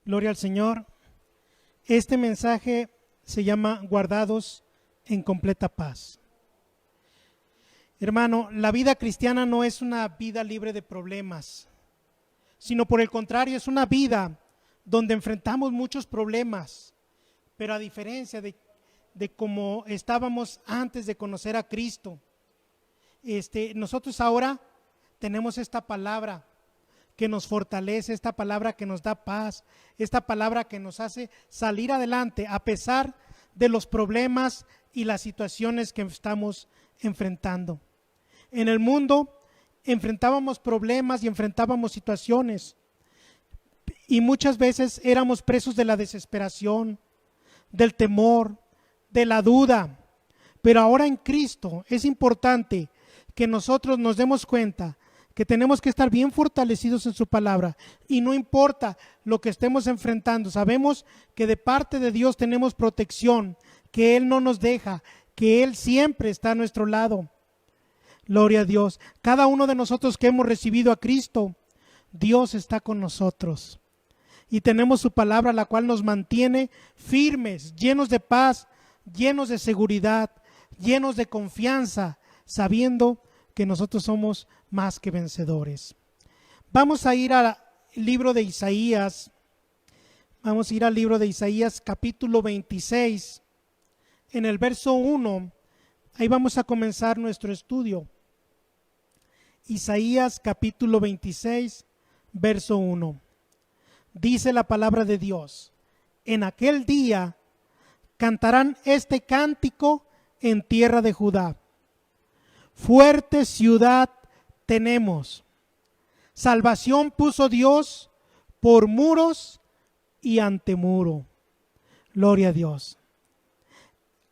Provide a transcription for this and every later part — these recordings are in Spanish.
Gloria al Señor. Este mensaje se llama Guardados en completa paz. Hermano, la vida cristiana no es una vida libre de problemas, sino por el contrario, es una vida donde enfrentamos muchos problemas, pero a diferencia de cómo estábamos antes de conocer a Cristo, nosotros ahora tenemos esta palabra que nos fortalece, esta palabra que nos da paz, esta palabra que nos hace salir adelante a pesar de los problemas y las situaciones que estamos enfrentando. En el mundo enfrentábamos problemas y enfrentábamos situaciones y muchas veces éramos presos de la desesperación, del temor, de la duda. Pero ahora en Cristo es importante que nosotros nos demos cuenta que tenemos que estar bien fortalecidos en su palabra y no importa lo que estemos enfrentando, sabemos que de parte de Dios tenemos protección, que Él no nos deja, que Él siempre está a nuestro lado. Gloria a Dios. Cada uno de nosotros que hemos recibido a Cristo, Dios está con nosotros y tenemos su palabra, la cual nos mantiene firmes, llenos de paz, llenos de seguridad, llenos de confianza, sabiendo que nosotros somos más que vencedores. Vamos a ir al libro de Isaías. Vamos a ir al libro de Isaías capítulo 26. En el verso 1, ahí vamos a comenzar nuestro estudio. Isaías capítulo 26, verso 1. Dice la palabra de Dios: en aquel día cantarán este cántico en tierra de Judá. Fuerte ciudad tenemos, salvación puso Dios por muros y antemuro. Gloria a Dios.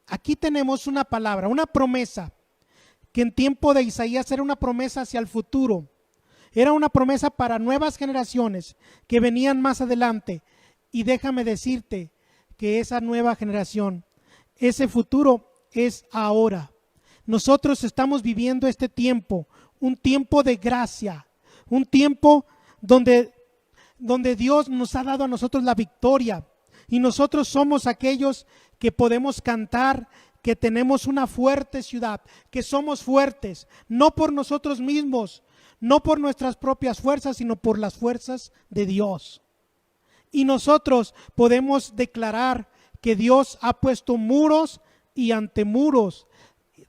Aquí tenemos una palabra, una promesa, que en tiempo de Isaías era una promesa hacia el futuro. Era una promesa para nuevas generaciones que venían más adelante. Y déjame decirte que esa nueva generación, ese futuro es ahora. Nosotros estamos viviendo este tiempo, un tiempo de gracia, un tiempo donde Dios nos ha dado a nosotros la victoria y nosotros somos aquellos que podemos cantar que tenemos una fuerte ciudad, que somos fuertes, no por nosotros mismos, no por nuestras propias fuerzas, sino por las fuerzas de Dios. Y nosotros podemos declarar que Dios ha puesto muros y antemuros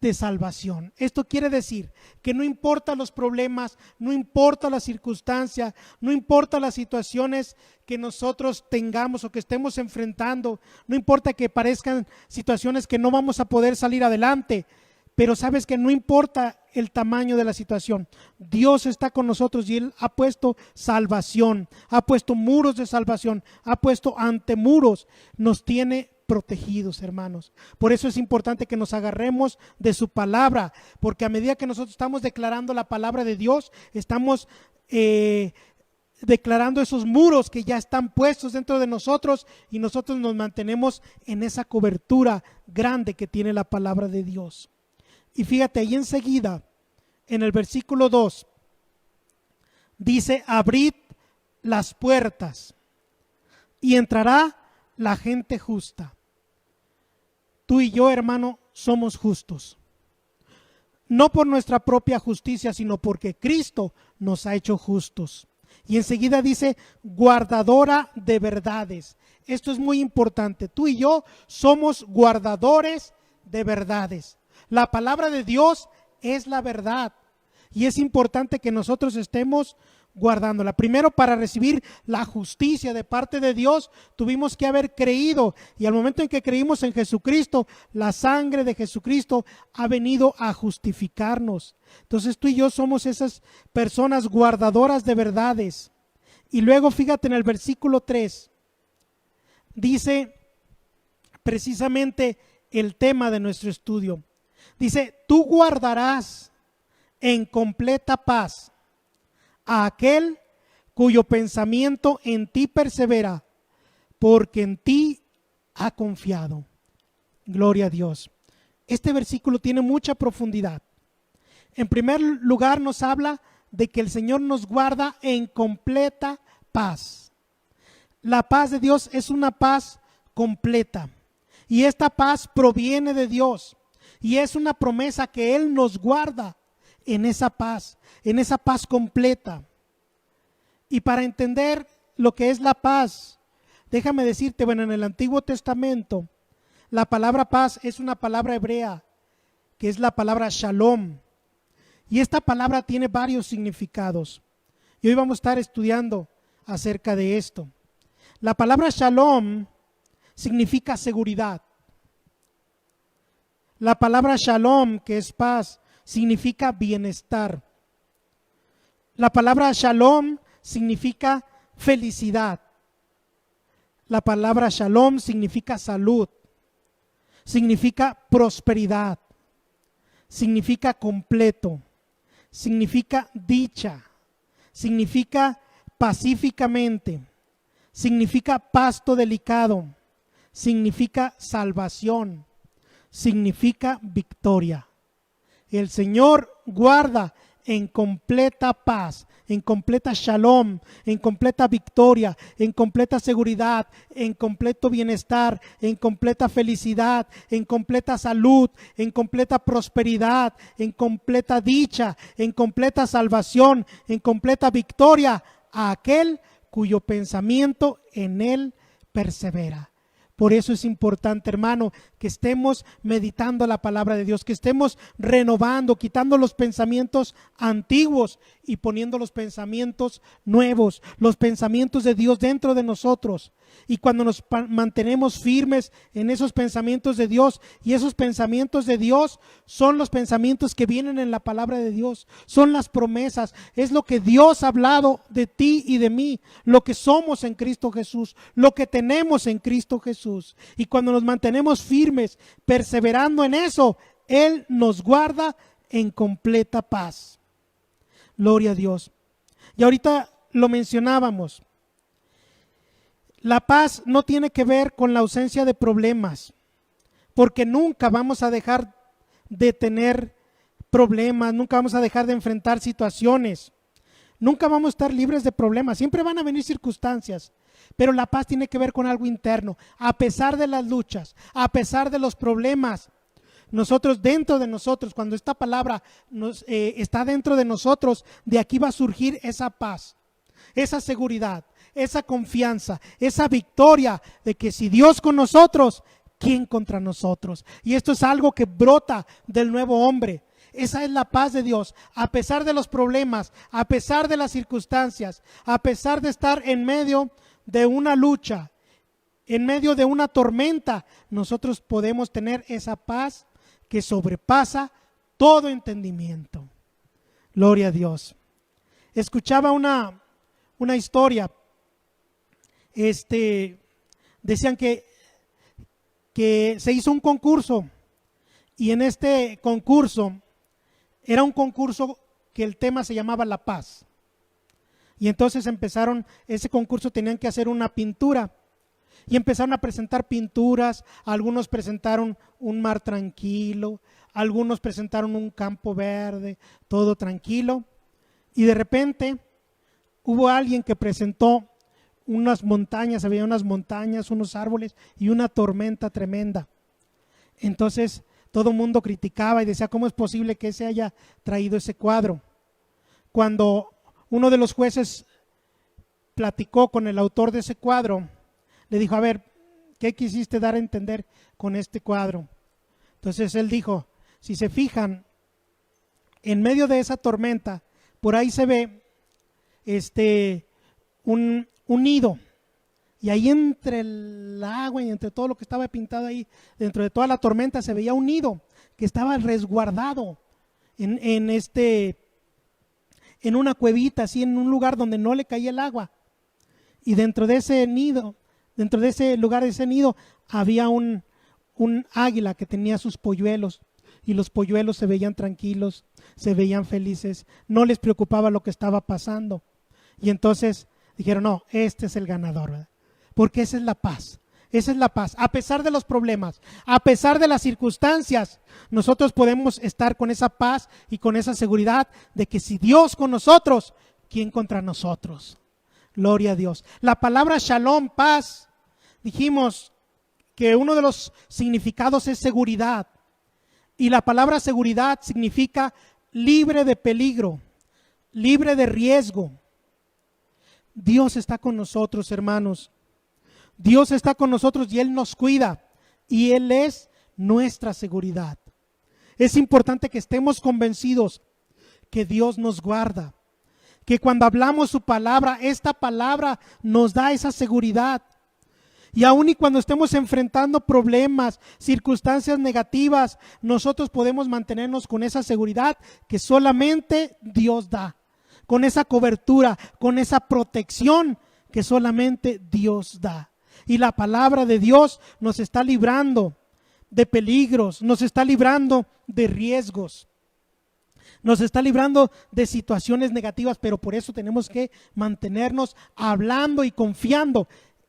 de salvación. Esto quiere decir que no importa los problemas, no importa la circunstancia, no importa las situaciones que nosotros tengamos o que estemos enfrentando, no importa que parezcan situaciones que no vamos a poder salir adelante, pero sabes que no importa el tamaño de la situación, Dios está con nosotros y Él ha puesto salvación, ha puesto muros de salvación, ha puesto antemuros, nos tiene protegidos, hermanos. Por eso es importante que nos agarremos de su palabra, porque a medida que nosotros estamos declarando la palabra de Dios, estamos declarando esos muros que ya están puestos dentro de nosotros y nosotros nos mantenemos en esa cobertura grande que tiene la palabra de Dios. Y fíjate, ahí enseguida, en el versículo 2, dice: abrid las puertas y entrará la gente justa. Tú y yo, hermano, somos justos. No por nuestra propia justicia, sino porque Cristo nos ha hecho justos. Y enseguida dice: guardadora de verdades. Esto es muy importante. Tú y yo somos guardadores de verdades. La palabra de Dios es la verdad. Y es importante que nosotros estemos guardándola. Primero, para recibir la justicia de parte de Dios, tuvimos que haber creído. Y al momento en que creímos en Jesucristo, la sangre de Jesucristo ha venido a justificarnos. Entonces tú y yo somos esas personas guardadoras de verdades. Y luego fíjate en el versículo 3. Dice precisamente el tema de nuestro estudio. Dice: tú guardarás en completa paz a aquel cuyo pensamiento en ti persevera, porque en ti ha confiado. Gloria a Dios. Este versículo tiene mucha profundidad. En primer lugar, nos habla de que el Señor nos guarda en completa paz. la paz de Dios es una paz completa. Y esta paz proviene de Dios. Y es una promesa que Él nos guarda en esa paz completa. Y para entender lo que es la paz, déjame decirte, bueno, en el Antiguo Testamento, la palabra paz es una palabra hebrea, que es la palabra shalom. Y esta palabra tiene varios significados. Y hoy vamos a estar estudiando acerca de esto. La palabra shalom significa seguridad. La palabra shalom, que es paz, significa bienestar. La palabra shalom significa felicidad. La palabra shalom significa salud, significa prosperidad, significa completo, significa dicha, significa pacíficamente, significa pasto delicado, significa salvación, significa victoria. El Señor guarda en completa paz, en completa shalom, en completa victoria, en completa seguridad, en completo bienestar, en completa felicidad, en completa salud, en completa prosperidad, en completa dicha, en completa salvación, en completa victoria a aquel cuyo pensamiento en Él persevera. Por eso es importante, hermano, que estemos meditando la palabra de Dios, que estemos renovando, quitando los pensamientos antiguos y poniendo los pensamientos nuevos, los pensamientos de Dios dentro de nosotros. Y cuando nos mantenemos firmes en esos pensamientos de Dios, y esos pensamientos de Dios son los pensamientos que vienen en la palabra de Dios, son las promesas, es lo que Dios ha hablado de ti y de mí, lo que somos en Cristo Jesús, lo que tenemos en Cristo Jesús. Y cuando nos mantenemos firmes, perseverando en eso, Él nos guarda en completa paz. Gloria a Dios. Y ahorita lo mencionábamos. La paz no tiene que ver con la ausencia de problemas, porque nunca vamos a dejar de tener problemas, nunca vamos a dejar de enfrentar situaciones, nunca vamos a estar libres de problemas, siempre van a venir circunstancias, pero la paz tiene que ver con algo interno. A pesar de las luchas, a pesar de los problemas, nosotros dentro de nosotros, cuando esta palabra está dentro de nosotros, de aquí va a surgir esa paz, esa seguridad, esa confianza, esa victoria de que si Dios con nosotros, ¿quién contra nosotros? Y esto es algo que brota del nuevo hombre. Esa es la paz de Dios, a pesar de los problemas, a pesar de las circunstancias, a pesar de estar en medio de una lucha, en medio de una tormenta, nosotros podemos tener esa paz que sobrepasa todo entendimiento. Gloria a Dios. Escuchaba una historia. Decían que se hizo un concurso, y en este concurso era un concurso que el tema se llamaba La Paz. Y entonces ese concurso tenían que hacer una pintura, y empezaron a presentar pinturas. Algunos presentaron un mar tranquilo, algunos presentaron un campo verde, todo tranquilo, y de repente hubo alguien que presentó unas montañas, se veían unas montañas, unos árboles y una tormenta tremenda. Entonces todo el mundo criticaba y decía, ¿cómo es posible que se haya traído ese cuadro? Cuando uno de los jueces platicó con el autor de ese cuadro, le dijo, a ver, ¿qué quisiste dar a entender con este cuadro? Entonces él dijo, si se fijan, en medio de esa tormenta, por ahí se ve un nido, y ahí entre el agua y entre todo lo que estaba pintado ahí, dentro de toda la tormenta, se veía un nido que estaba resguardado en una cuevita, así, en un lugar donde no le caía el agua. Y dentro de ese nido, dentro de ese lugar, de ese nido, había un águila que tenía sus polluelos, y los polluelos se veían tranquilos, se veían felices, no les preocupaba lo que estaba pasando. Y entonces dijeron, no, este es el ganador, ¿verdad? Porque esa es la paz. Esa es la paz. A pesar de los problemas, a pesar de las circunstancias, nosotros podemos estar con esa paz y con esa seguridad de que si Dios con nosotros, ¿quién contra nosotros? Gloria a Dios. La palabra shalom, paz, dijimos que uno de los significados es seguridad. Y la palabra seguridad significa libre de peligro, libre de riesgo. Dios está con nosotros, hermanos. Dios está con nosotros y Él nos cuida. Y Él es nuestra seguridad. Es importante que estemos convencidos que Dios nos guarda. Que cuando hablamos su palabra, esta palabra nos da esa seguridad. Y aun y cuando estemos enfrentando problemas, circunstancias negativas, nosotros podemos mantenernos con esa seguridad que solamente Dios da. Con esa cobertura, con esa protección que solamente Dios da. Y la palabra de Dios nos está librando de peligros, nos está librando de riesgos. Nos está librando de situaciones negativas, pero por eso tenemos que mantenernos hablando y confiando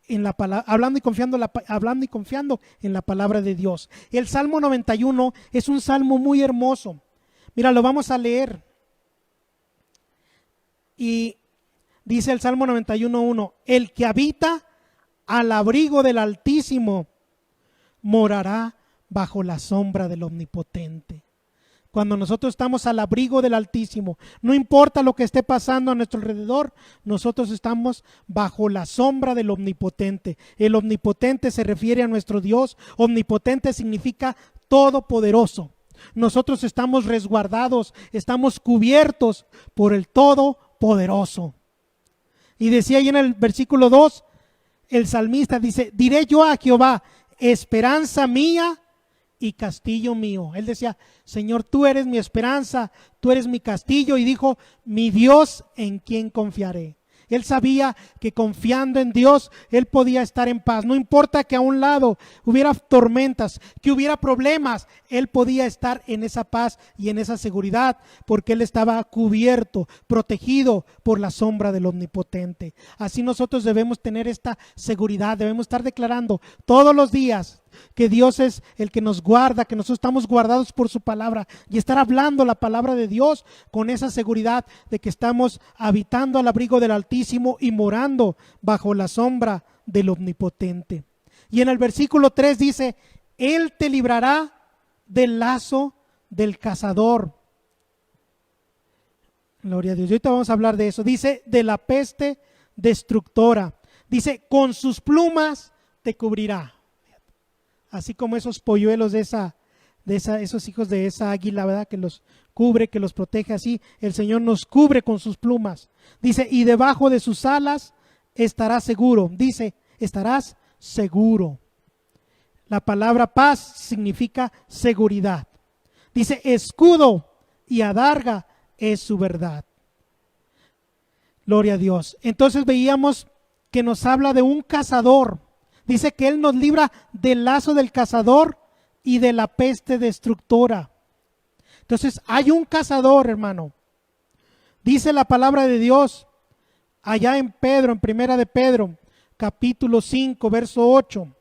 en la palabra, hablando y confiando en la palabra de Dios. El Salmo 91 es un salmo muy hermoso. Mira, lo vamos a leer. Y dice el Salmo 91:1: el que habita al abrigo del Altísimo morará bajo la sombra del Omnipotente. Cuando nosotros estamos al abrigo del Altísimo, no importa lo que esté pasando a nuestro alrededor, nosotros estamos bajo la sombra del Omnipotente. El Omnipotente se refiere a nuestro Dios. Omnipotente significa todopoderoso. Nosotros estamos resguardados, estamos cubiertos por el Todopoderoso. Y decía ahí en el versículo 2, el salmista dice: diré yo a Jehová, esperanza mía y castillo mío. Él decía: Señor, tú eres mi esperanza, tú eres mi castillo. Y dijo: mi Dios, en quien confiaré. Él sabía que confiando en Dios, él podía estar en paz. No importa que a un lado hubiera tormentas, que hubiera problemas, él podía estar en esa paz y en esa seguridad, porque él estaba cubierto, protegido por la sombra del Omnipotente. Así nosotros debemos tener esta seguridad, debemos estar declarando todos los días que Dios es el que nos guarda, que nosotros estamos guardados por su palabra, y estar hablando la palabra de Dios con esa seguridad de que estamos habitando al abrigo del Altísimo y morando bajo la sombra del Omnipotente. Y en el versículo 3 dice: Él te librará del lazo del cazador. Gloria a Dios. Y ahorita vamos a hablar de eso. Dice: de la peste destructora. Dice: con sus plumas te cubrirá. Así como esos polluelos esos hijos de esa águila, ¿verdad? Que los cubre, que los protege, así el Señor nos cubre con sus plumas. Dice: y debajo de sus alas estarás seguro. Dice: estarás seguro. La palabra paz significa seguridad. Dice: escudo y adarga es su verdad. Gloria a Dios. Entonces veíamos que nos habla de un cazador. Dice que Él nos libra del lazo del cazador y de la peste destructora. Entonces hay un cazador, hermano. Dice la palabra de Dios allá en Pedro, en Primera de Pedro, capítulo 5, verso 8.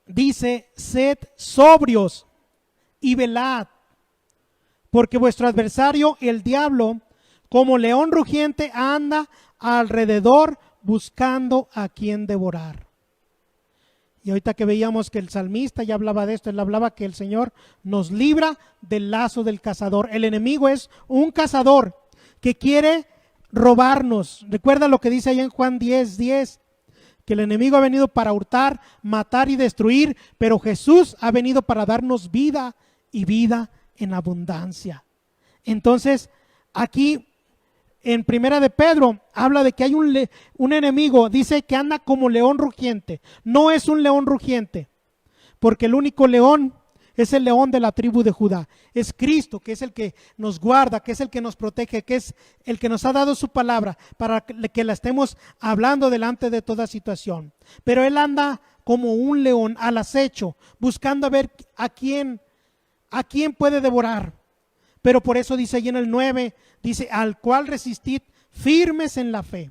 Dice: sed sobrios y velad, porque vuestro adversario, el diablo, como león rugiente, anda alrededor buscando a quien devorar. Y ahorita que veíamos que el salmista ya hablaba de esto, él hablaba que el Señor nos libra del lazo del cazador. El enemigo es un cazador que quiere robarnos. Recuerda lo que dice ahí en Juan 10:10, que el enemigo ha venido para hurtar, matar y destruir, pero Jesús ha venido para darnos vida y vida en abundancia. Entonces, aquí en Primera de Pedro habla de que hay un enemigo, dice que anda como león rugiente. No es un león rugiente, porque el único león es el león de la tribu de Judá. Es Cristo, que es el que nos guarda, que es el que nos protege, que es el que nos ha dado su palabra para que la estemos hablando delante de toda situación. Pero él anda como un león al acecho, buscando a ver a quién puede devorar. Pero por eso dice ahí en el 9, dice: al cual resistid firmes en la fe.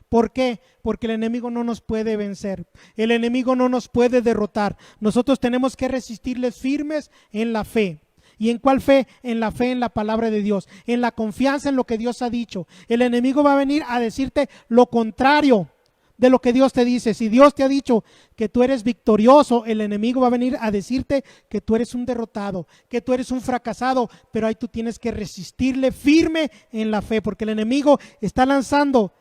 ¿Por qué? Porque el enemigo no nos puede vencer. El enemigo no nos puede derrotar. Nosotros tenemos que resistirles firmes en la fe. ¿Y en cuál fe? En la fe en la palabra de Dios, en la confianza en lo que Dios ha dicho. El enemigo va a venir a decirte lo contrario de lo que Dios te dice. Si Dios te ha dicho que tú eres victorioso, el enemigo va a venir a decirte que tú eres un derrotado, que tú eres un fracasado, pero ahí tú tienes que resistirle firme en la fe, porque el enemigo está lanzando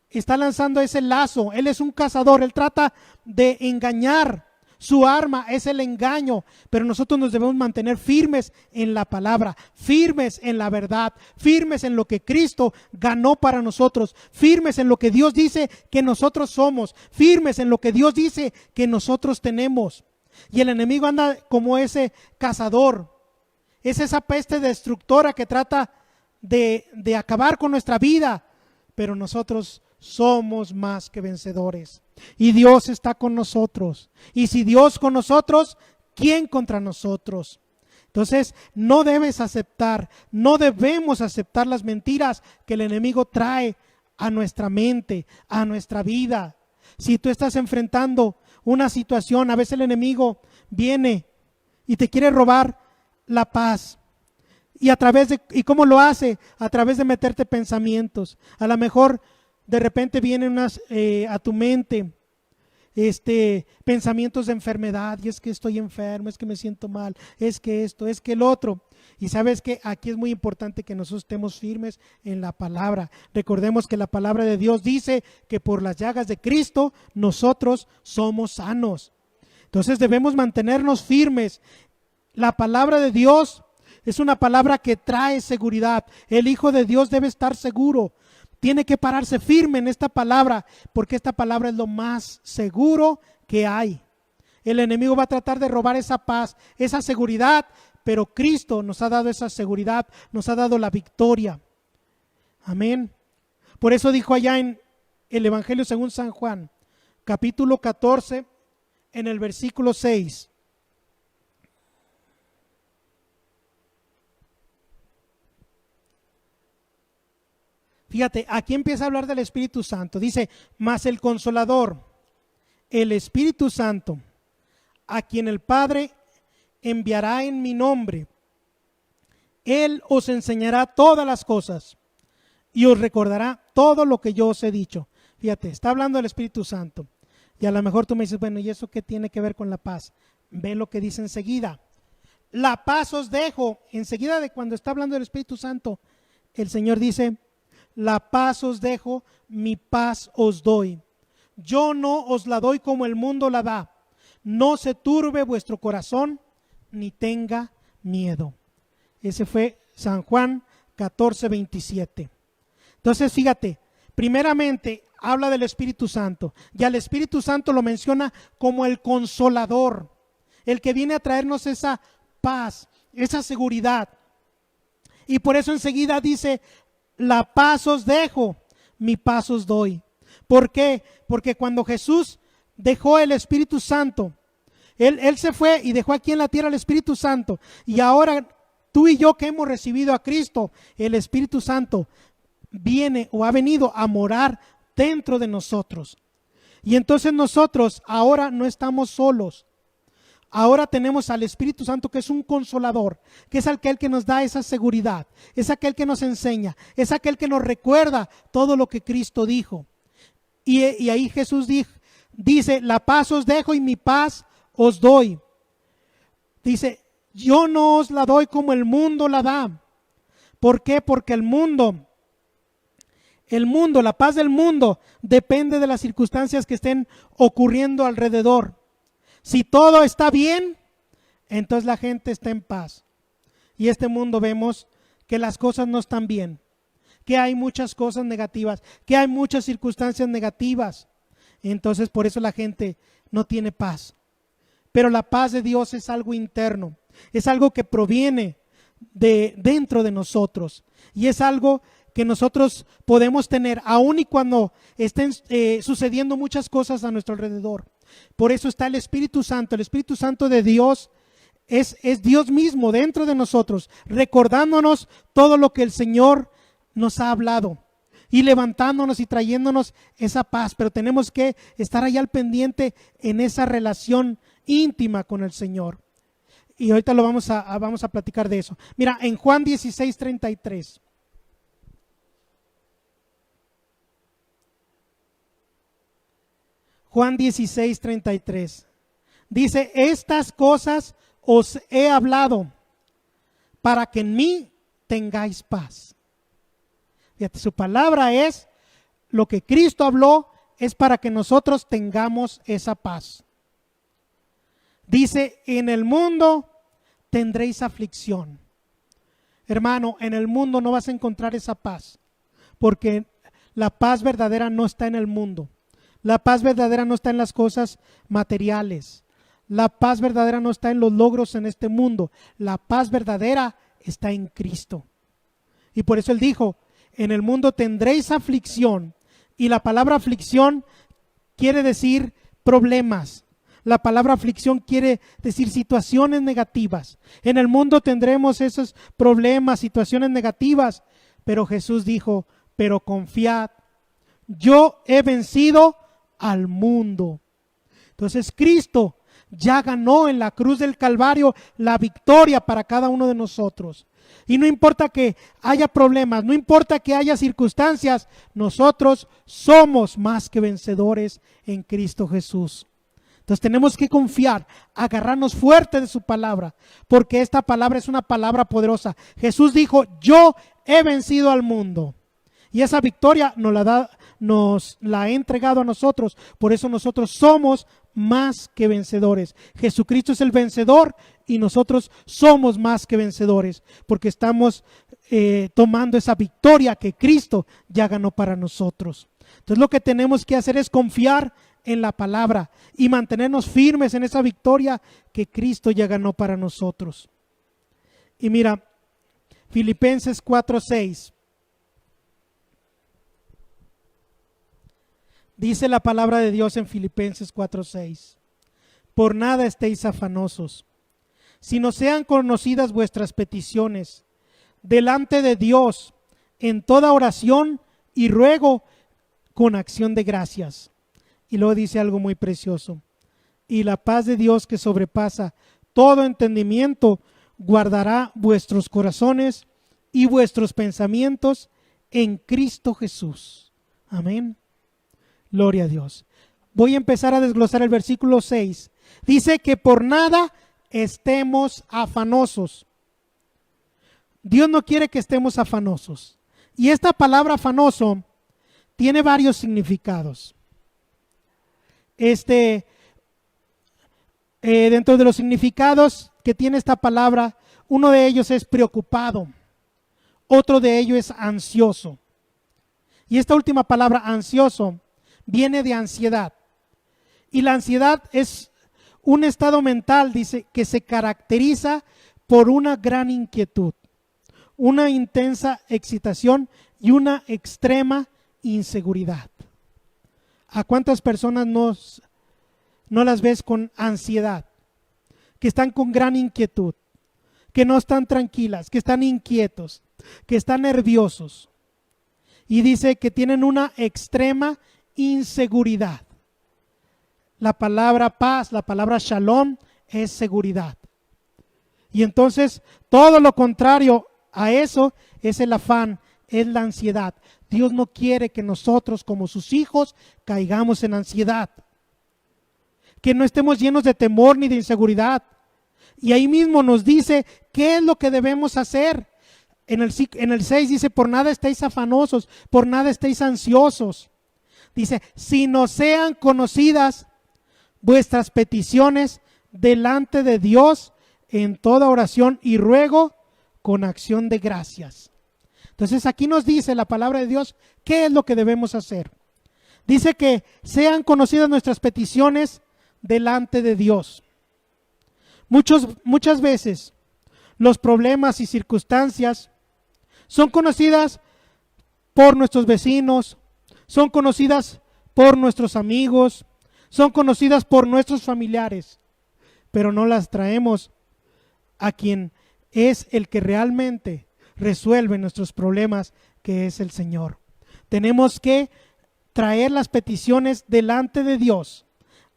ese lazo. Él es un cazador, él trata de engañar. Su arma es el engaño, pero nosotros nos debemos mantener firmes en la palabra, firmes en la verdad, firmes en lo que Cristo ganó para nosotros, firmes en lo que Dios dice que nosotros somos, firmes en lo que Dios dice que nosotros tenemos. Y el enemigo anda como ese cazador, es esa peste destructora que trata de acabar con nuestra vida, pero nosotros somos más que vencedores. Y Dios está con nosotros. Y si Dios con nosotros, ¿quién contra nosotros? Entonces, no debemos aceptar las mentiras que el enemigo trae a nuestra mente, a nuestra vida. Si tú estás enfrentando una situación, a veces el enemigo viene y te quiere robar la paz. ¿Y cómo lo hace? A través de meterte pensamientos. A lo mejor de repente vienen a tu mente pensamientos de enfermedad, y es que estoy enfermo, es que me siento mal, es que esto, es que el otro. Y sabes que aquí es muy importante que nosotros estemos firmes en la palabra. Recordemos que la palabra de Dios dice que por las llagas de Cristo nosotros somos sanos. Entonces debemos mantenernos firmes. La palabra de Dios es una palabra que trae seguridad. El Hijo de Dios debe estar seguro. Tiene que pararse firme en esta palabra, porque esta palabra es lo más seguro que hay. El enemigo va a tratar de robar esa paz, esa seguridad, pero Cristo nos ha dado esa seguridad, nos ha dado la victoria. Amén. Por eso dijo allá en el Evangelio según San Juan, capítulo 14, en el versículo 6. Fíjate, aquí empieza a hablar del Espíritu Santo. Dice, mas el Consolador, el Espíritu Santo, a quien el Padre enviará en mi nombre, Él os enseñará todas las cosas y os recordará todo lo que yo os he dicho. Fíjate, está hablando del Espíritu Santo. Y a lo mejor tú me dices, bueno, ¿y eso qué tiene que ver con la paz? Ve lo que dice enseguida. La paz os dejo. Enseguida de cuando está hablando del Espíritu Santo, el Señor dice, la paz os dejo, mi paz os doy. Yo no os la doy como el mundo la da. No se turbe vuestro corazón, ni tenga miedo. Ese fue San Juan 14:27. Entonces, fíjate, primeramente habla del Espíritu Santo. Y al Espíritu Santo lo menciona como el Consolador, el que viene a traernos esa paz, esa seguridad. Y por eso enseguida dice, la paz os dejo, mi paz os doy. ¿Por qué? Porque cuando Jesús dejó el Espíritu Santo, Él se fue y dejó aquí en la tierra el Espíritu Santo. Y ahora tú y yo que hemos recibido a Cristo, el Espíritu Santo viene o ha venido a morar dentro de nosotros. Y entonces nosotros ahora no estamos solos. Ahora tenemos al Espíritu Santo, que es un consolador, que es aquel que nos da esa seguridad, es aquel que nos enseña, es aquel que nos recuerda todo lo que Cristo dijo. Y ahí Jesús dice, la paz os dejo y mi paz os doy. Dice, yo no os la doy como el mundo la da. ¿Por qué? Porque el mundo, la paz del mundo depende de las circunstancias que estén ocurriendo alrededor. Si todo está bien, entonces la gente está en paz. Y este mundo vemos que las cosas no están bien, que hay muchas cosas negativas, que hay muchas circunstancias negativas. Entonces por eso la gente no tiene paz. Pero la paz de Dios es algo interno, es algo que proviene de dentro de nosotros. Y es algo que nosotros podemos tener aun y cuando estén sucediendo muchas cosas a nuestro alrededor. Por eso está el Espíritu Santo. El Espíritu Santo de Dios es Dios mismo dentro de nosotros, recordándonos todo lo que el Señor nos ha hablado y levantándonos y trayéndonos esa paz. Pero tenemos que estar ahí al pendiente en esa relación íntima con el Señor. Y ahorita lo vamos a platicar de eso. Mira, en Juan 16:33. Juan 16:33. Dice, estas cosas os he hablado para que en mí tengáis paz. Fíjate, su palabra es, lo que Cristo habló es para que nosotros tengamos esa paz. Dice, en el mundo tendréis aflicción. Hermano, en el mundo no vas a encontrar esa paz, porque la paz verdadera no está en el mundo. La paz verdadera no está en las cosas materiales. La paz verdadera no está en los logros en este mundo. La paz verdadera está en Cristo. Y por eso Él dijo, en el mundo tendréis aflicción. Y la palabra aflicción quiere decir problemas. La palabra aflicción quiere decir situaciones negativas. En el mundo tendremos esos problemas, situaciones negativas. Pero Jesús dijo, pero confiad, yo he vencido al mundo. Entonces Cristo ya ganó en la cruz del Calvario la victoria para cada uno de nosotros. Y no importa que haya problemas, no importa que haya circunstancias, nosotros somos más que vencedores en Cristo Jesús. Entonces tenemos que confiar, agarrarnos fuerte de su palabra, porque esta palabra es una palabra poderosa. Jesús dijo, yo he vencido al mundo. Y esa victoria nos la ha entregado a nosotros. Por eso nosotros somos más que vencedores. Jesucristo es el vencedor y nosotros somos más que vencedores, porque estamos tomando esa victoria que Cristo ya ganó para nosotros. Entonces lo que tenemos que hacer es confiar en la palabra y mantenernos firmes en esa victoria que Cristo ya ganó para nosotros. Y mira, Filipenses 4:6. Dice la palabra de Dios en Filipenses 4:6. Por nada estéis afanosos, sino sean conocidas vuestras peticiones delante de Dios en toda oración y ruego con acción de gracias. Y luego dice algo muy precioso. Y la paz de Dios, que sobrepasa todo entendimiento, guardará vuestros corazones y vuestros pensamientos en Cristo Jesús. Amén. Gloria a Dios. Voy a empezar a desglosar el versículo 6. Dice que por nada estemos afanosos. Dios no quiere que estemos afanosos. Y esta palabra afanoso tiene varios significados. Dentro de los significados que tiene esta palabra, uno de ellos es preocupado, otro de ellos es ansioso. Y esta última palabra, ansioso, viene de ansiedad. Y la ansiedad es un estado mental, dice, que se caracteriza por una gran inquietud, una intensa excitación y una extrema inseguridad. ¿A cuántas personas no las ves con ansiedad? Que están con gran inquietud, que no están tranquilas, que están inquietos, que están nerviosos. Y dice que tienen una extrema inseguridad. La palabra paz, la palabra shalom es seguridad. Y entonces todo lo contrario a eso es el afán, es la ansiedad. Dios no quiere que nosotros como sus hijos caigamos en ansiedad, que no estemos llenos de temor ni de inseguridad. Y ahí mismo nos dice qué es lo que debemos hacer. En el 6 dice, por nada estéis afanosos, por nada estéis ansiosos. Dice, si no sean conocidas vuestras peticiones delante de Dios en toda oración y ruego con acción de gracias. Entonces aquí nos dice la palabra de Dios qué es lo que debemos hacer. Dice que sean conocidas nuestras peticiones delante de Dios. Muchas veces los problemas y circunstancias son conocidas por nuestros vecinos, son conocidas por nuestros amigos, son conocidas por nuestros familiares, pero no las traemos a quien es el que realmente resuelve nuestros problemas, que es el Señor. Tenemos que traer las peticiones delante de Dios.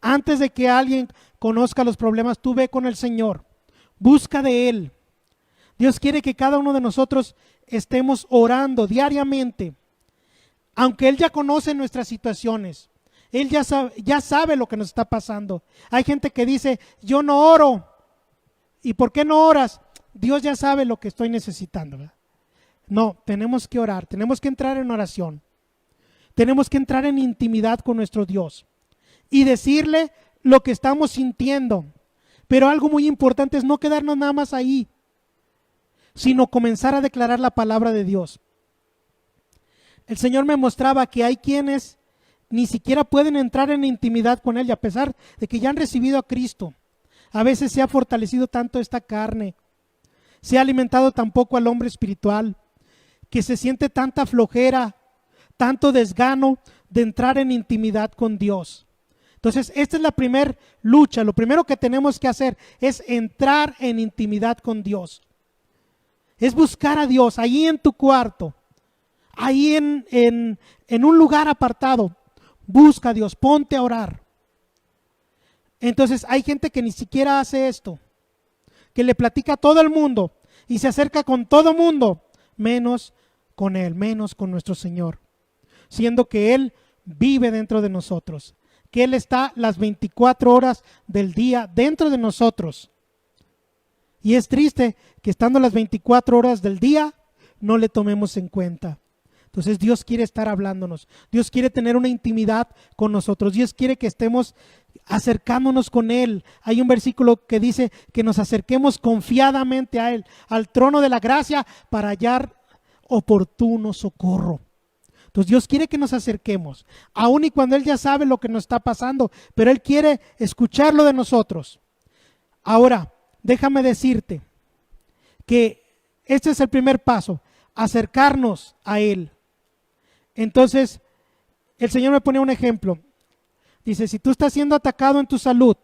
Antes de que alguien conozca los problemas, tú ve con el Señor, Busca de Él. Dios quiere que cada uno de nosotros estemos orando diariamente. Aunque Él ya conoce nuestras situaciones, Él ya sabe lo que nos está pasando. Hay gente que dice, yo no oro. ¿Y por qué no oras? Dios ya sabe lo que estoy necesitando, ¿verdad? No, tenemos que orar, tenemos que entrar en oración. Tenemos que entrar en intimidad con nuestro Dios y decirle lo que estamos sintiendo. Pero algo muy importante es no quedarnos nada más ahí, sino comenzar a declarar la palabra de Dios. El Señor me mostraba que hay quienes ni siquiera pueden entrar en intimidad con Él, y a pesar de que ya han recibido a Cristo, a veces se ha fortalecido tanto esta carne, se ha alimentado tan poco al hombre espiritual, que se siente tanta flojera, tanto desgano de entrar en intimidad con Dios. Entonces, esta es la primera lucha. Lo primero que tenemos que hacer es entrar en intimidad con Dios. Es buscar a Dios ahí en tu cuarto, ahí en un lugar apartado. Busca a Dios, ponte a orar. Entonces, hay gente que ni siquiera hace esto, que le platica a todo el mundo y se acerca con todo el mundo, menos con Él, menos con nuestro Señor, siendo que Él vive dentro de nosotros, que Él está las 24 horas del día dentro de nosotros. Y es triste que estando las 24 horas del día no le tomemos en cuenta. Entonces Dios quiere estar hablándonos, Dios quiere tener una intimidad con nosotros, Dios quiere que estemos acercándonos con Él. Hay un versículo que dice que nos acerquemos confiadamente a Él, al trono de la gracia, para hallar oportuno socorro. Entonces Dios quiere que nos acerquemos, aun y cuando Él ya sabe lo que nos está pasando, pero Él quiere escucharlo de nosotros. Ahora, déjame decirte que este es el primer paso, acercarnos a Él. Entonces, el Señor me pone un ejemplo. Dice, si tú estás siendo atacado en tu salud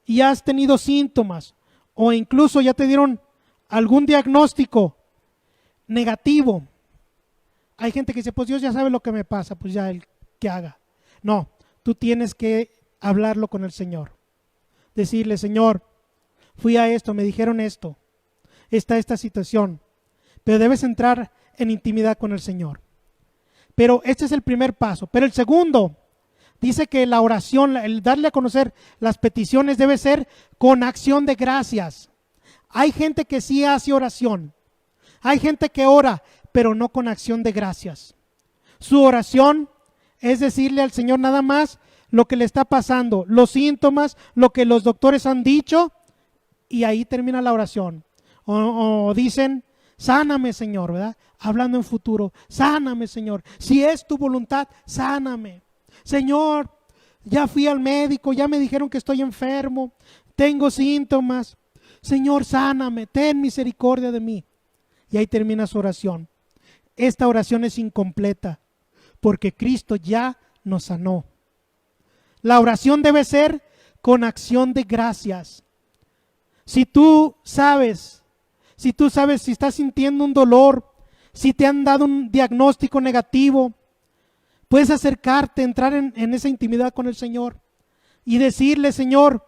y has tenido síntomas o incluso ya te dieron algún diagnóstico negativo, hay gente que dice, pues Dios ya sabe lo que me pasa, pues ya Él que haga. No, tú tienes que hablarlo con el Señor. Decirle, Señor, fui a esto, me dijeron esto, esta situación. Pero debes entrar en intimidad con el Señor. Pero este es el primer paso. Pero el segundo, dice que la oración, el darle a conocer las peticiones debe ser con acción de gracias. Hay gente que sí hace oración. Hay gente que ora, pero no con acción de gracias. Su oración es decirle al Señor nada más lo que le está pasando, los síntomas, lo que los doctores han dicho, y ahí termina la oración. O dicen, sáname, Señor, ¿verdad? Hablando en futuro, sáname, Señor. Si es tu voluntad, sáname. Señor, ya fui al médico, ya me dijeron que estoy enfermo, tengo síntomas. Señor, sáname, ten misericordia de mí. Y ahí termina su oración. Esta oración es incompleta porque Cristo ya nos sanó. La oración debe ser con acción de gracias. Si tú sabes si estás sintiendo un dolor, si te han dado un diagnóstico negativo, puedes acercarte, entrar en esa intimidad con el Señor y decirle, Señor,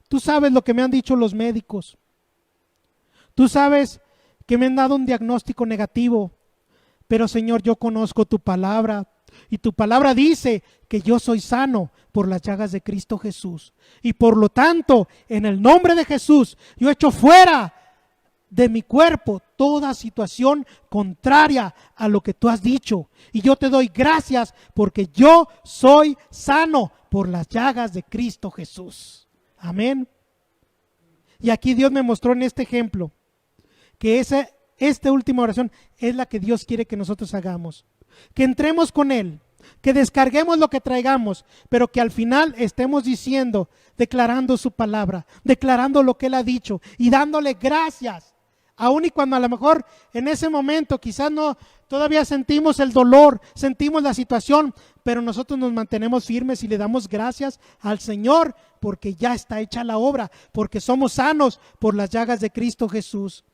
tú sabes lo que me han dicho los médicos. Tú sabes que me han dado un diagnóstico negativo, pero Señor, yo conozco tu palabra y tu palabra dice que yo soy sano por las llagas de Cristo Jesús. Y por lo tanto, en el nombre de Jesús, yo echo fuera de mi cuerpo toda situación contraria a lo que tú has dicho. Y yo te doy gracias porque yo soy sano por las llagas de Cristo Jesús. Amén. Y aquí Dios me mostró en este ejemplo que esta última oración es la que Dios quiere que nosotros hagamos. Que entremos con Él, que descarguemos lo que traigamos, pero que al final estemos diciendo, declarando su palabra, declarando lo que Él ha dicho y dándole gracias. Aún y cuando a lo mejor en ese momento quizás no, todavía sentimos el dolor, sentimos la situación, pero nosotros nos mantenemos firmes y le damos gracias al Señor porque ya está hecha la obra, porque somos sanos por las llagas de Cristo Jesús.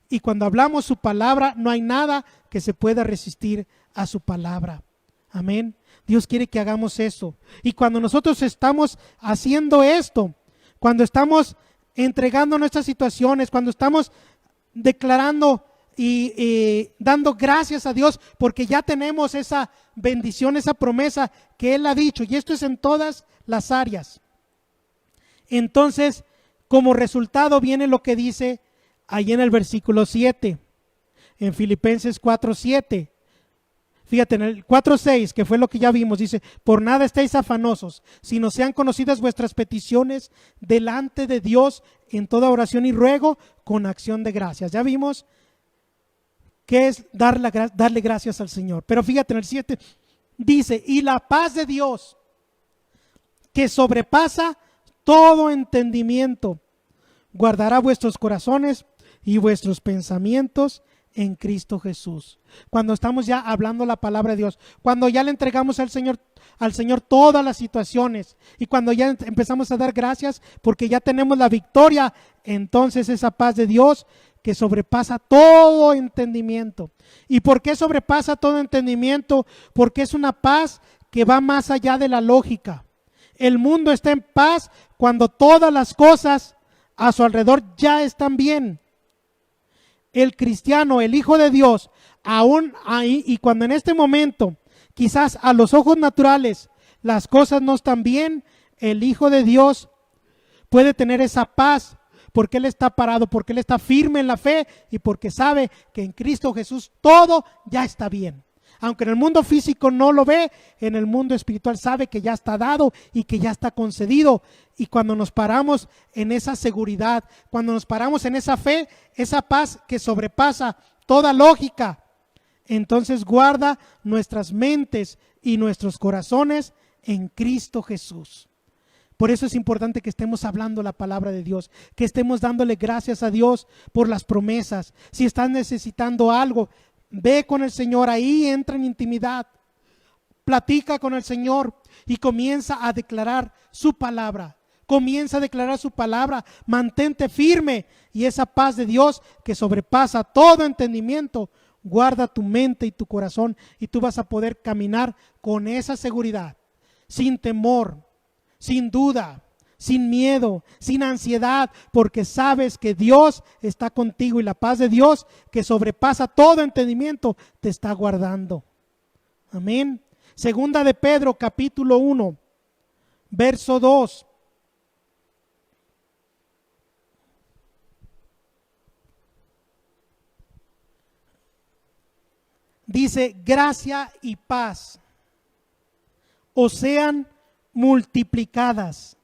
Y cuando hablamos su palabra, no hay nada que se pueda resistir a su palabra. Amén. Dios quiere que hagamos eso. Y cuando nosotros estamos haciendo esto, cuando estamos entregando nuestras situaciones, cuando estamos declarando y dando gracias a Dios porque ya tenemos esa bendición, esa promesa que Él ha dicho, y esto es en todas las áreas. Entonces, como resultado viene lo que dice ahí en el versículo 7, en Filipenses 4:7. Fíjate, en el 4:6, que fue lo que ya vimos, dice: por nada estéis afanosos, sino sean conocidas vuestras peticiones delante de Dios en toda oración y ruego con acción de gracias. Ya vimos que es darle gracias al Señor. Pero fíjate, en el 7 dice: y la paz de Dios, que sobrepasa todo entendimiento, guardará vuestros corazones y vuestros pensamientos en Cristo Jesús. Cuando estamos ya hablando la palabra de Dios, cuando ya le entregamos al Señor todas las situaciones, y cuando ya empezamos a dar gracias porque ya tenemos la victoria, entonces esa paz de Dios que sobrepasa todo entendimiento. ¿Y por qué sobrepasa todo entendimiento? Porque es una paz que va más allá de la lógica. El mundo está en paz cuando todas las cosas a su alrededor ya están bien. El cristiano, el Hijo de Dios, aún ahí, y cuando en este momento quizás a los ojos naturales las cosas no están bien, el Hijo de Dios puede tener esa paz porque Él está parado, porque Él está firme en la fe y porque sabe que en Cristo Jesús todo ya está bien. Aunque en el mundo físico no lo ve, en el mundo espiritual sabe que ya está dado y que ya está concedido. Y cuando nos paramos en esa seguridad, cuando nos paramos en esa fe, esa paz que sobrepasa toda lógica, entonces guarda nuestras mentes y nuestros corazones en Cristo Jesús. Por eso es importante que estemos hablando la palabra de Dios, que estemos dándole gracias a Dios por las promesas. Si estás necesitando algo, ve con el Señor, ahí entra en intimidad, platica con el Señor y comienza a declarar su palabra. Comienza a declarar su palabra, mantente firme, y esa paz de Dios que sobrepasa todo entendimiento, guarda tu mente y tu corazón, y tú vas a poder caminar con esa seguridad, sin temor, sin duda, sin miedo, sin ansiedad, porque sabes que Dios está contigo y la paz de Dios que sobrepasa todo entendimiento te está guardando. Amén. Segunda de Pedro, capítulo 1, verso 2. Dice: gracia y paz os sean multiplicadas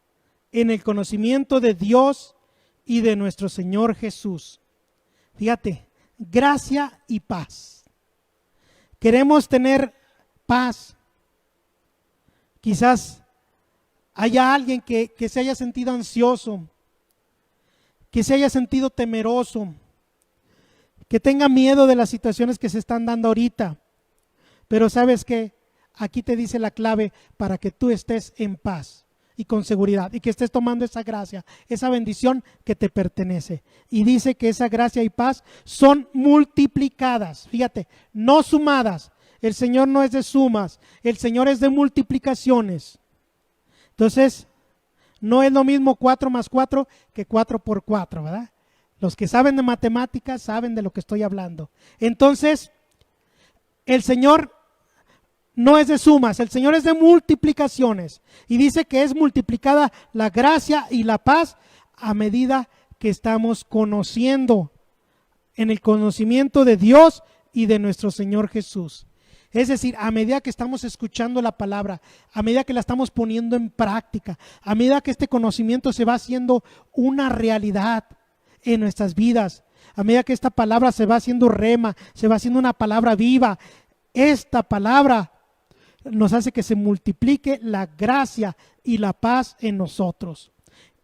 en el conocimiento de Dios y de nuestro Señor Jesús. Fíjate, gracia y paz. Queremos tener paz. Quizás haya alguien que se haya sentido ansioso, que se haya sentido temeroso, que tenga miedo de las situaciones que se están dando ahorita. Pero ¿sabes qué? Aquí te dice la clave para que tú estés en paz y con seguridad, y que estés tomando esa gracia, esa bendición que te pertenece. Y dice que esa gracia y paz son multiplicadas. Fíjate, no sumadas. El Señor no es de sumas, el Señor es de multiplicaciones. Entonces, no es lo mismo 4 más 4 que 4 por 4, ¿verdad? Los que saben de matemáticas saben de lo que estoy hablando. Entonces, el Señor no es de sumas, el Señor es de multiplicaciones. Y dice que es multiplicada la gracia y la paz a medida que estamos conociendo, en el conocimiento de Dios y de nuestro Señor Jesús. Es decir, a medida que estamos escuchando la palabra, a medida que la estamos poniendo en práctica, a medida que este conocimiento se va haciendo una realidad en nuestras vidas, a medida que esta palabra se va haciendo rema, se va haciendo una palabra viva, esta palabra nos hace que se multiplique la gracia y la paz en nosotros.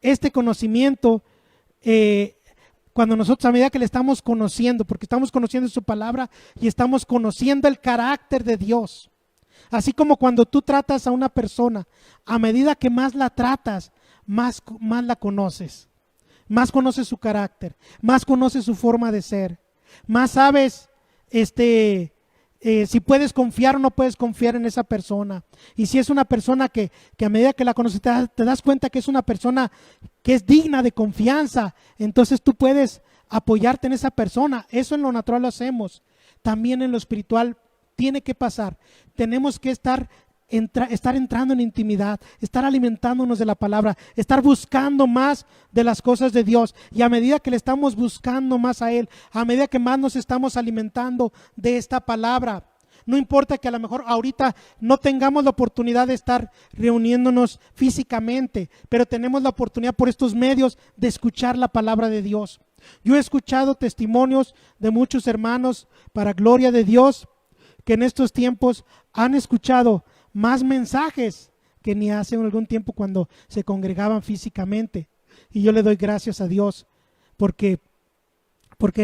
Este conocimiento, cuando nosotros, a medida que le estamos conociendo, porque estamos conociendo su palabra y estamos conociendo el carácter de Dios, así como cuando tú tratas a una persona, a medida que más la tratas, más la conoces, más conoces su carácter, más conoces su forma de ser, más sabes si puedes confiar o no puedes confiar en esa persona. Y si es una persona que a medida que la conoces te das cuenta que es una persona que es digna de confianza, entonces tú puedes apoyarte en esa persona. Eso en lo natural lo hacemos. También en lo espiritual tiene que pasar. Tenemos que estar entrando en intimidad, estar alimentándonos de la palabra, estar buscando más de las cosas de Dios. Y a medida que le estamos buscando más a Él, a medida que más nos estamos alimentando de esta palabra, no importa que a lo mejor ahorita no tengamos la oportunidad de estar reuniéndonos físicamente, pero tenemos la oportunidad por estos medios de escuchar la palabra de Dios. Yo he escuchado testimonios de muchos hermanos, para gloria de Dios, que en estos tiempos han escuchado más mensajes que ni hace algún tiempo cuando se congregaban físicamente. Y yo le doy gracias a Dios porque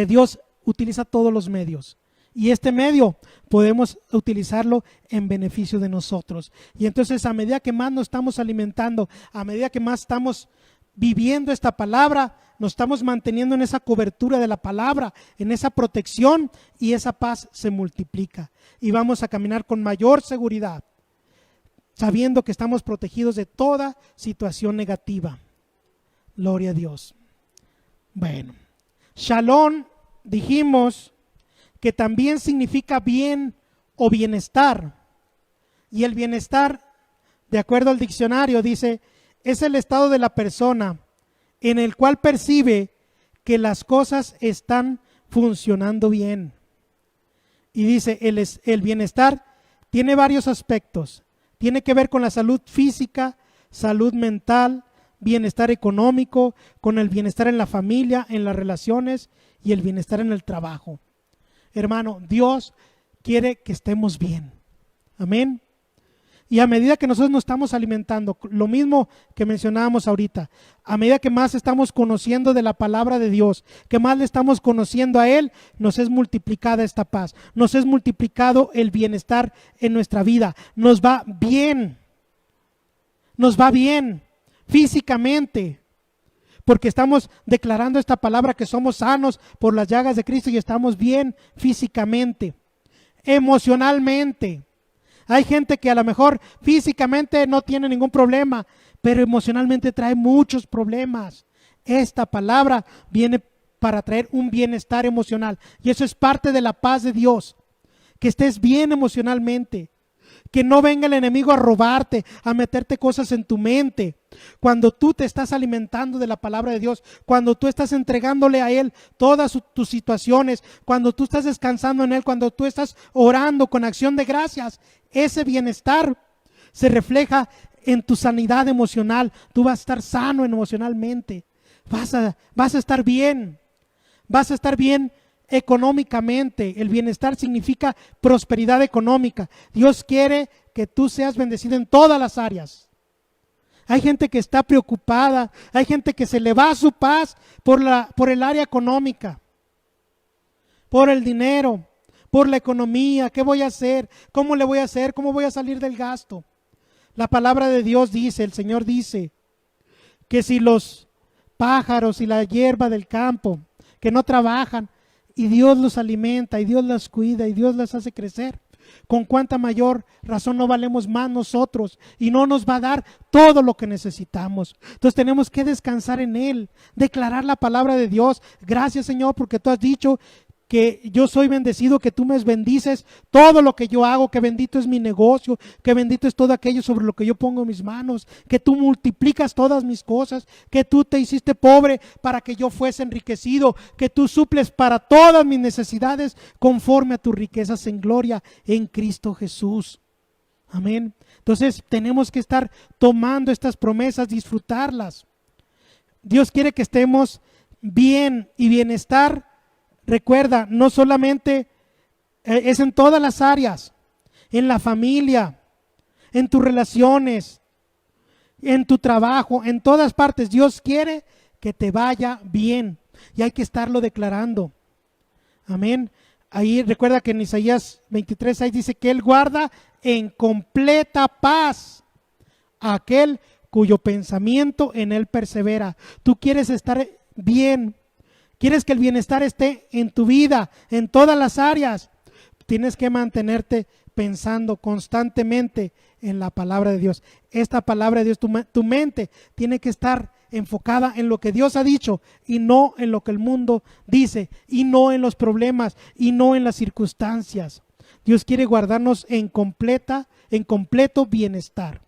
Dios utiliza todos los medios. Y este medio podemos utilizarlo en beneficio de nosotros. Y entonces a medida que más nos estamos alimentando, a medida que más estamos viviendo esta palabra, nos estamos manteniendo en esa cobertura de la palabra, en esa protección, y esa paz se multiplica. Y vamos a caminar con mayor seguridad, sabiendo que estamos protegidos de toda situación negativa. Gloria a Dios. Bueno, Shalom dijimos que también significa bien o bienestar. Y el bienestar, de acuerdo al diccionario, dice, es el estado de la persona en el cual percibe que las cosas están funcionando bien. Y dice, el bienestar tiene varios aspectos. Tiene que ver con la salud física, salud mental, bienestar económico, con el bienestar en la familia, en las relaciones y el bienestar en el trabajo. Hermano, Dios quiere que estemos bien. Amén. Y a medida que nosotros nos estamos alimentando, lo mismo que mencionábamos ahorita, a medida que más estamos conociendo de la palabra de Dios, que más le estamos conociendo a Él, nos es multiplicada esta paz, nos es multiplicado el bienestar en nuestra vida, nos va bien físicamente, porque estamos declarando esta palabra que somos sanos por las llagas de Cristo y estamos bien físicamente, emocionalmente. Hay gente que a lo mejor físicamente no tiene ningún problema, pero emocionalmente trae muchos problemas. Esta palabra viene para traer un bienestar emocional y eso es parte de la paz de Dios. Que estés bien emocionalmente, que no venga el enemigo a robarte, a meterte cosas en tu mente. Cuando tú te estás alimentando de la palabra de Dios, cuando tú estás entregándole a Él todas tus situaciones, cuando tú estás descansando en Él, cuando tú estás orando con acción de gracias, ese bienestar se refleja en tu sanidad emocional. Tú vas a estar sano emocionalmente, vas a estar bien, vas a estar bien económicamente. El bienestar significa prosperidad económica. Dios quiere que tú seas bendecido en todas las áreas. Hay gente que está preocupada, hay gente que se le va su paz por el área económica, por el dinero, por la economía. ¿Qué voy a hacer? ¿Cómo le voy a hacer? ¿Cómo voy a salir del gasto? La palabra de Dios dice, el Señor dice, que si los pájaros y la hierba del campo que no trabajan y Dios los alimenta y Dios las cuida y Dios las hace crecer, con cuánta mayor razón no valemos más nosotros y no nos va a dar todo lo que necesitamos. Entonces tenemos que descansar en Él, declarar la palabra de Dios. Gracias, Señor, porque tú has dicho que yo soy bendecido, que tú me bendices todo lo que yo hago, que bendito es mi negocio, que bendito es todo aquello sobre lo que yo pongo mis manos, que tú multiplicas todas mis cosas, que tú te hiciste pobre para que yo fuese enriquecido, que tú suples para todas mis necesidades conforme a tus riquezas en gloria en Cristo Jesús. Amén. Entonces tenemos que estar tomando estas promesas, disfrutarlas. Dios quiere que estemos bien, y bienestar, recuerda, no solamente es en todas las áreas, en la familia, en tus relaciones, en tu trabajo, en todas partes. Dios quiere que te vaya bien y hay que estarlo declarando. Amén. Ahí recuerda que en Isaías 23:6 dice que Él guarda en completa paz a aquel cuyo pensamiento en Él persevera. Tú quieres estar bien. Quieres que el bienestar esté en tu vida, en todas las áreas. tienes que mantenerte pensando constantemente en la palabra de Dios. Esta palabra de Dios, tu mente tiene que estar enfocada en lo que Dios ha dicho y no en lo que el mundo dice, y no en los problemas, y no en las circunstancias. Dios quiere guardarnos en completo bienestar.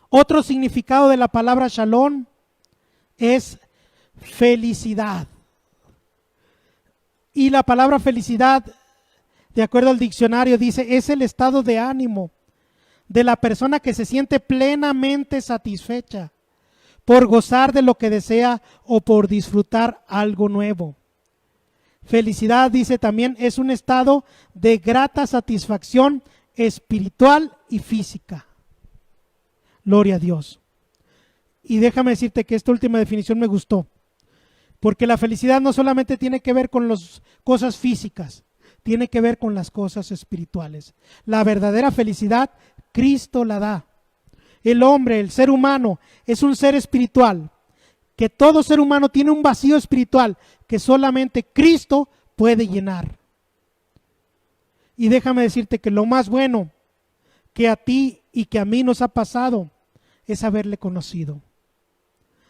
Otro significado de la palabra shalom es felicidad. Y la palabra felicidad, de acuerdo al diccionario, dice, es el estado de ánimo de la persona que se siente plenamente satisfecha por gozar de lo que desea o por disfrutar algo nuevo. Felicidad, dice también, es un estado de grata satisfacción espiritual y física. Gloria a Dios. Y déjame decirte que esta última definición me gustó, porque la felicidad no solamente tiene que ver con las cosas físicas, tiene que ver con las cosas espirituales. La verdadera felicidad, Cristo la da. El hombre, el ser humano, es un ser espiritual, que todo ser humano tiene un vacío espiritual que solamente Cristo puede llenar. Y déjame decirte que lo más bueno que a ti y que a mí nos ha pasado es haberle conocido.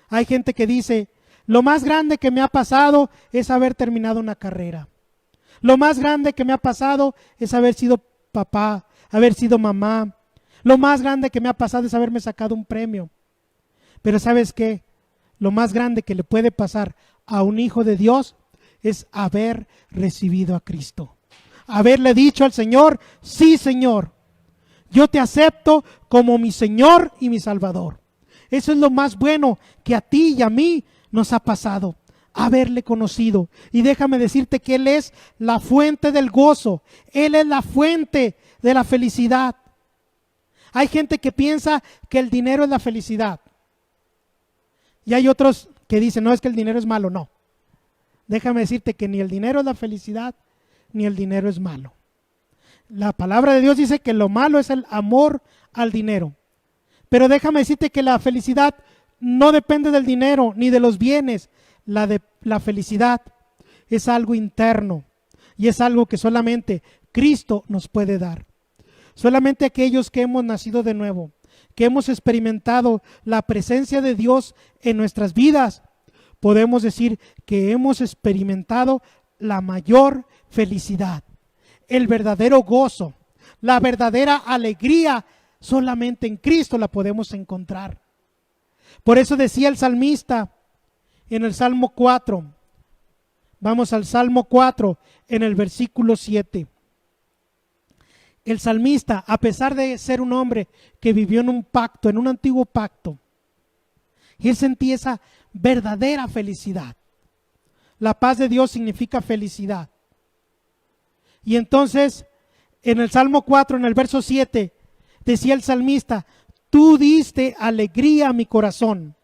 Hay gente que dice, lo más grande que me ha pasado es haber terminado una carrera. Lo más grande que me ha pasado es haber sido papá, haber sido mamá. Lo más grande que me ha pasado es haberme sacado un premio. Pero ¿sabes qué? Lo más grande que le puede pasar a un hijo de Dios es haber recibido a Cristo. Haberle dicho al Señor, sí, Señor, yo te acepto como mi Señor y mi Salvador. Eso es lo más bueno que a ti y a mí nos ha pasado, haberle conocido. Y déjame decirte que Él es la fuente del gozo. Él es la fuente de la felicidad. Hay gente que piensa que el dinero es la felicidad. Y hay otros que dicen, no, es que el dinero es malo. No. Déjame decirte que ni el dinero es la felicidad, ni el dinero es malo. La palabra de Dios dice que lo malo es el amor al dinero. Pero déjame decirte que la felicidad no depende del dinero ni de los bienes. La felicidad es algo interno y es algo que solamente Cristo nos puede dar. Solamente aquellos que hemos nacido de nuevo, que hemos experimentado la presencia de Dios en nuestras vidas, podemos decir que hemos experimentado la mayor felicidad, el verdadero gozo, la verdadera alegría. Solamente en Cristo la podemos encontrar. Por eso decía el salmista en el Salmo 4. Vamos al Salmo 4 en el versículo 7. El salmista, a pesar de ser un hombre que vivió en un pacto, en un antiguo pacto, y él sentía esa verdadera felicidad. La paz de Dios significa felicidad. Y entonces, en el Salmo 4, en el verso 7, decía el salmista, tú diste alegría a mi corazón.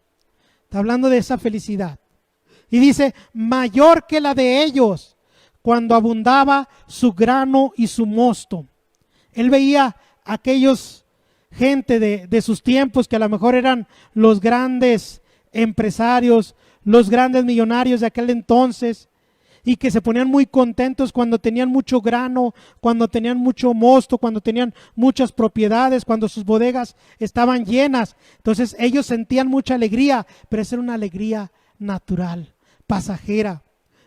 Está hablando de esa felicidad. Y dice, mayor que la de ellos, cuando abundaba su grano y su mosto. Él veía a aquellos gente de sus tiempos que a lo mejor eran los grandes empresarios, los grandes millonarios de aquel entonces, y que se ponían muy contentos cuando tenían mucho grano, cuando tenían mucho mosto, cuando tenían muchas propiedades, cuando sus bodegas estaban llenas. Entonces ellos sentían mucha alegría, pero esa era una alegría natural, pasajera.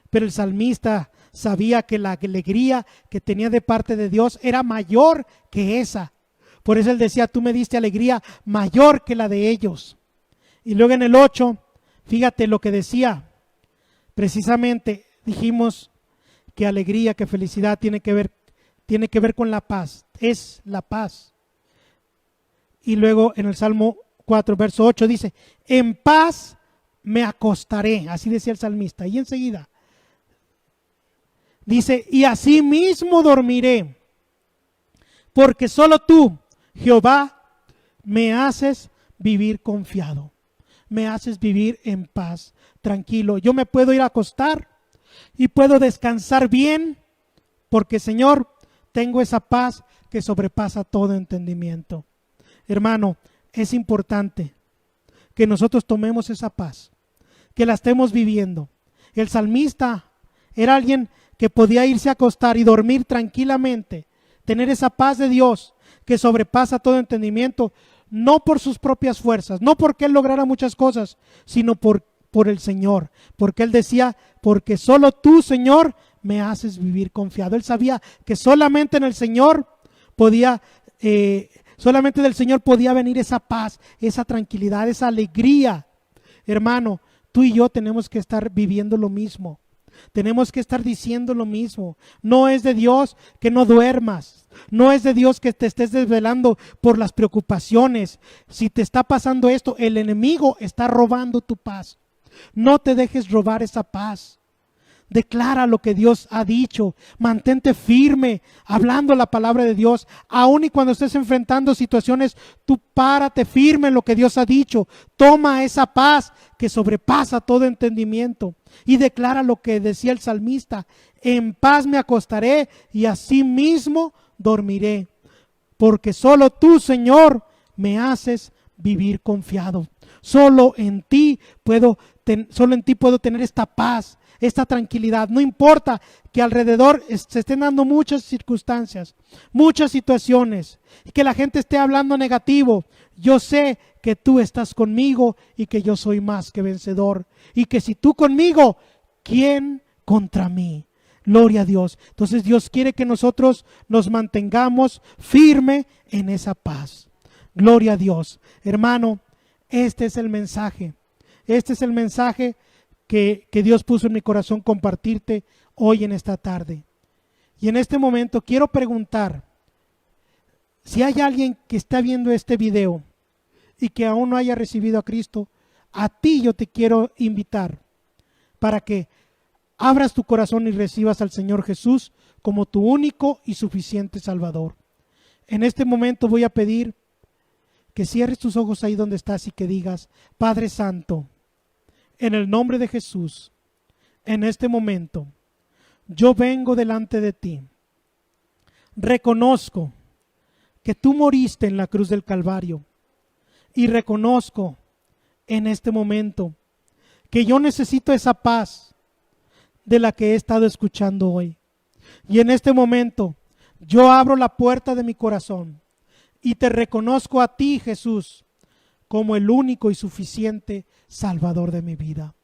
Pero el salmista sabía que la alegría que tenía de parte de Dios era mayor que esa. Por eso él decía, tú me diste alegría mayor que la de ellos. Y luego en el 8, fíjate lo que decía, precisamente dijimos que alegría, que felicidad tiene que ver con la paz, es la paz. Y luego en el Salmo 4, verso 8 dice, en paz me acostaré, así decía el salmista. Y enseguida dice, y así mismo dormiré, porque solo tú, Jehová, me haces vivir confiado, me haces vivir en paz, tranquilo. Yo me puedo ir a acostar y puedo descansar bien, porque Señor, tengo esa paz que sobrepasa todo entendimiento. Hermano, es importante que nosotros tomemos esa paz, que la estemos viviendo. El salmista era alguien que podía irse a acostar y dormir tranquilamente, tener esa paz de Dios que sobrepasa todo entendimiento, no por sus propias fuerzas, no porque él lograra muchas cosas, sino por el Señor, porque él decía, porque solo tú, Señor, me haces vivir confiado. Él sabía que solamente en el Señor podía, solamente del Señor podía venir esa paz, esa tranquilidad, esa alegría. Hermano, tú y yo tenemos que estar viviendo lo mismo. Tenemos que estar diciendo lo mismo. No es de Dios que no duermas. No es de Dios que te estés desvelando por las preocupaciones. Si te está pasando esto, el enemigo está robando tu paz. No te dejes robar esa paz. Declara lo que Dios ha dicho. Mantente firme hablando la palabra de Dios. Aun y cuando estés enfrentando situaciones, tú párate firme en lo que Dios ha dicho. Toma esa paz que sobrepasa todo entendimiento. Y declara lo que decía el salmista. En paz me acostaré y asimismo dormiré. Porque solo tú, Señor, me haces vivir confiado. Solo en ti puedo tener esta paz, esta tranquilidad. No importa que alrededor se estén dando muchas circunstancias, muchas situaciones, y que la gente esté hablando negativo. Yo sé que tú estás conmigo y que yo soy más que vencedor. Y que si tú conmigo, ¿quién contra mí? Gloria a Dios. Entonces Dios quiere que nosotros nos mantengamos firme en esa paz. Gloria a Dios. Hermano, este es el mensaje. Este es el mensaje que Dios puso en mi corazón compartirte hoy en esta tarde. Y en este momento quiero preguntar, si hay alguien que está viendo este video y que aún no haya recibido a Cristo, a ti yo te quiero invitar para que abras tu corazón y recibas al Señor Jesús como tu único y suficiente Salvador. En este momento voy a pedir que cierres tus ojos ahí donde estás y que digas, Padre Santo, en el nombre de Jesús, en este momento, yo vengo delante de ti. Reconozco que tú moriste en la cruz del Calvario y reconozco en este momento que yo necesito esa paz de la que he estado escuchando hoy. Y en este momento yo abro la puerta de mi corazón y te reconozco a ti, Jesús, como el único y suficiente Salvador de mi vida.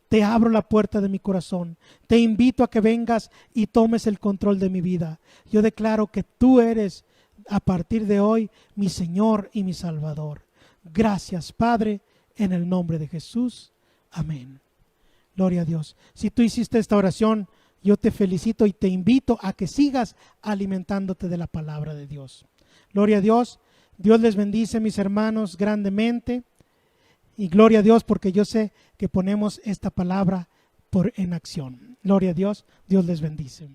Te abro la puerta de mi corazón. Te invito a que vengas y tomes el control de mi vida. Yo declaro que tú eres a partir de hoy mi Señor y mi Salvador. Gracias, Padre, en el nombre de Jesús. Amén. Gloria a Dios. Si tú hiciste esta oración, yo te felicito y te invito a que sigas alimentándote de la palabra de Dios. Gloria a Dios. Dios les bendice, mis hermanos, grandemente. Y gloria a Dios, porque yo sé que ponemos esta palabra en acción. Gloria a Dios. Dios les bendice.